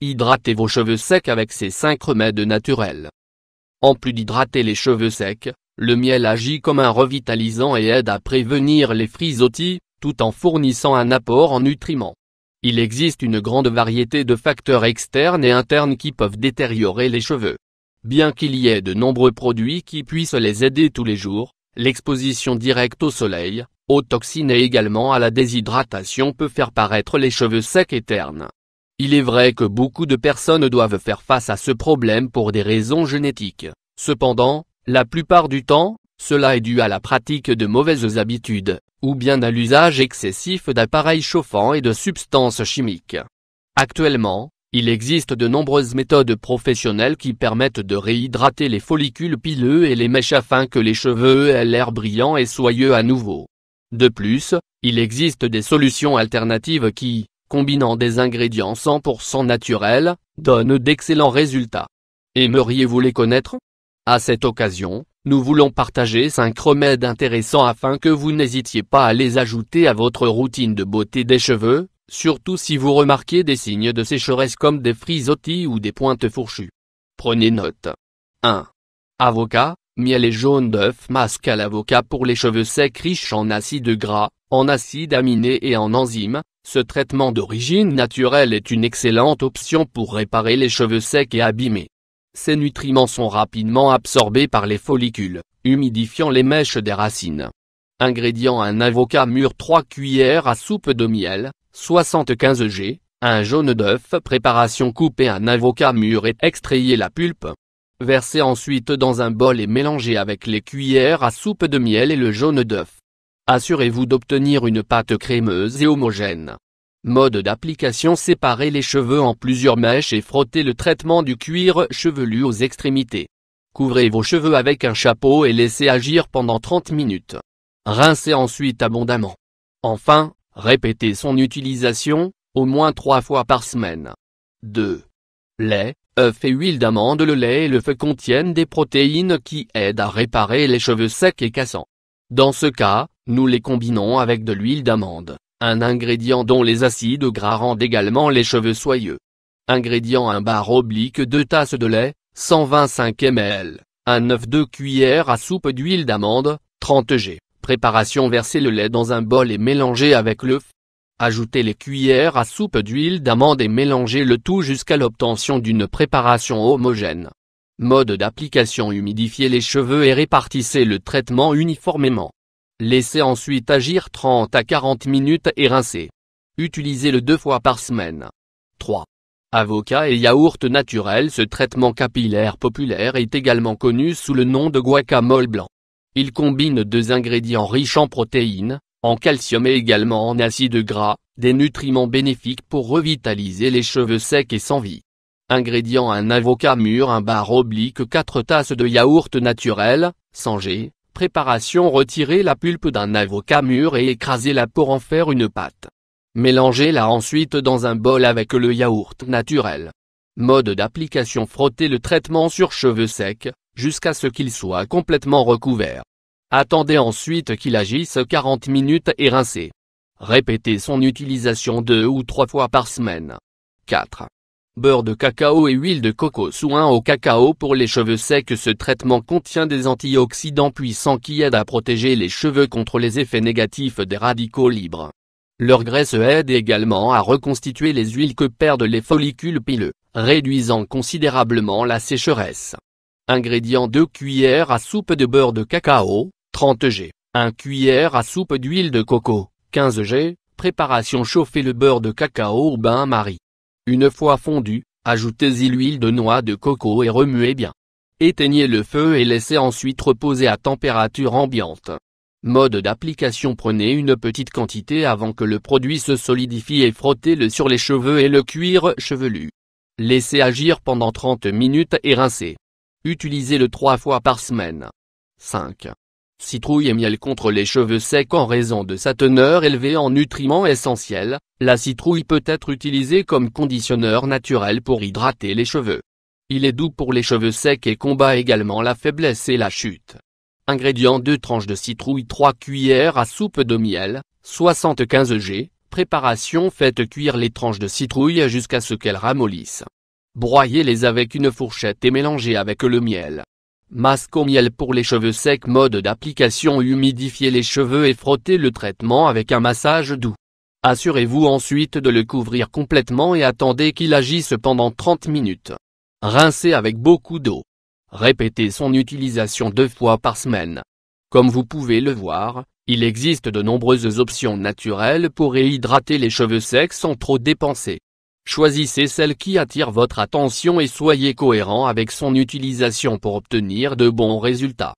Hydratez vos cheveux secs avec ces 5 remèdes naturels. En plus d'hydrater les cheveux secs, le miel agit comme un revitalisant et aide à prévenir les frisottis, tout en fournissant un apport en nutriments. Il existe une grande variété de facteurs externes et internes qui peuvent détériorer les cheveux. Bien qu'il y ait de nombreux produits qui puissent les aider tous les jours, l'exposition directe au soleil, aux toxines et également à la déshydratation peut faire paraître les cheveux secs et ternes. Il est vrai que beaucoup de personnes doivent faire face à ce problème pour des raisons génétiques. Cependant, la plupart du temps, cela est dû à la pratique de mauvaises habitudes, ou bien à l'usage excessif d'appareils chauffants et de substances chimiques. Actuellement, il existe de nombreuses méthodes professionnelles qui permettent de réhydrater les follicules pileux et les mèches afin que les cheveux aient l'air brillants et soyeux à nouveau. De plus, il existe des solutions alternatives qui, combinant des ingrédients 100% naturels, donnent d'excellents résultats. Aimeriez-vous les connaître? À cette occasion, nous voulons partager 5 remèdes intéressants afin que vous n'hésitiez pas à les ajouter à votre routine de beauté des cheveux, surtout si vous remarquez des signes de sécheresse comme des frisottis ou des pointes fourchues. Prenez note. 1. Avocat, miel et jaune d'œuf. Masque à l'avocat pour les cheveux secs riches en acides gras, en acides aminés et en enzymes. Ce traitement d'origine naturelle est une excellente option pour réparer les cheveux secs et abîmés. Ces nutriments sont rapidement absorbés par les follicules, humidifiant les mèches des racines. Ingrédients: un avocat mûr, 3 cuillères à soupe de miel, 75 g, un jaune d'œuf. Préparation: couper un avocat mûr et extrayer la pulpe. Versez ensuite dans un bol et mélangez avec les cuillères à soupe de miel et le jaune d'œuf. Assurez-vous d'obtenir une pâte crémeuse et homogène. Mode d'application: séparez les cheveux en plusieurs mèches et frottez le traitement du cuir chevelu aux extrémités. Couvrez vos cheveux avec un chapeau et laissez agir pendant 30 minutes. Rincez ensuite abondamment. Enfin, répétez son utilisation, au moins 3 fois par semaine. 2. Lait, œufs et huile d'amande. Le lait et l'œuf contiennent des protéines qui aident à réparer les cheveux secs et cassants. Dans ce cas, nous les combinons avec de l'huile d'amande, un ingrédient dont les acides gras rendent également les cheveux soyeux. Ingrédients: un bar oblique, 2 tasses de lait, 125 ml, un œuf, 2 cuillères à soupe d'huile d'amande, 30 g. Préparation: versez le lait dans un bol et mélangez avec l'œuf. Ajoutez les cuillères à soupe d'huile d'amande et mélangez le tout jusqu'à l'obtention d'une préparation homogène. Mode d'application: humidifiez les cheveux et répartissez le traitement uniformément. Laissez ensuite agir 30 à 40 minutes et rincez. Utilisez-le 2 fois par semaine. 3. Avocat et yaourt naturel. Ce traitement capillaire populaire est également connu sous le nom de guacamole blanc. Il combine 2 ingrédients riches en protéines, en calcium et également en acides gras, des nutriments bénéfiques pour revitaliser les cheveux secs et sans vie. Ingrédients: un avocat mûr, un bar oblique, 4 tasses de yaourt naturel, 100 g. Préparation: retirez la pulpe d'un avocat mûr et écrasez-la pour en faire une pâte. Mélangez-la ensuite dans un bol avec le yaourt naturel. Mode d'application: frottez le traitement sur cheveux secs, jusqu'à ce qu'il soit complètement recouvert. Attendez ensuite qu'il agisse 40 minutes et rincez. Répétez son utilisation 2 ou 3 fois par semaine. 4. Beurre de cacao et huile de coco. Soin au cacao pour les cheveux secs. Ce traitement contient des antioxydants puissants qui aident à protéger les cheveux contre les effets négatifs des radicaux libres. Leur graisse aide également à reconstituer les huiles que perdent les follicules pileux, réduisant considérablement la sécheresse. Ingrédients: 2 cuillères à soupe de beurre de cacao, 30 g, 1 cuillère à soupe d'huile de coco, 15 g. Préparation: chauffez le beurre de cacao au bain-marie. Une fois fondu, ajoutez-y l'huile de noix de coco et remuez bien. Éteignez le feu et laissez ensuite reposer à température ambiante. Mode d'application: prenez une petite quantité avant que le produit se solidifie et frottez-le sur les cheveux et le cuir chevelu. Laissez agir pendant 30 minutes et rincez. Utilisez-le 3 fois par semaine. 5. Citrouille et miel contre les cheveux secs. En raison de sa teneur élevée en nutriments essentiels, la citrouille peut être utilisée comme conditionneur naturel pour hydrater les cheveux. Il est doux pour les cheveux secs et combat également la faiblesse et la chute. Ingrédients: 2 tranches de citrouille, 3 cuillères à soupe de miel, 75 g. Préparation: faites cuire les tranches de citrouille jusqu'à ce qu'elles ramollissent. Broyez-les avec une fourchette et mélangez avec le miel. Masque au miel pour les cheveux secs. Mode d'application: humidifiez les cheveux et frottez le traitement avec un massage doux. Assurez-vous ensuite de le couvrir complètement et attendez qu'il agisse pendant 30 minutes. Rincez avec beaucoup d'eau. Répétez son utilisation 2 fois par semaine. Comme vous pouvez le voir, il existe de nombreuses options naturelles pour réhydrater les cheveux secs sans trop dépenser. Choisissez celle qui attire votre attention et soyez cohérent avec son utilisation pour obtenir de bons résultats.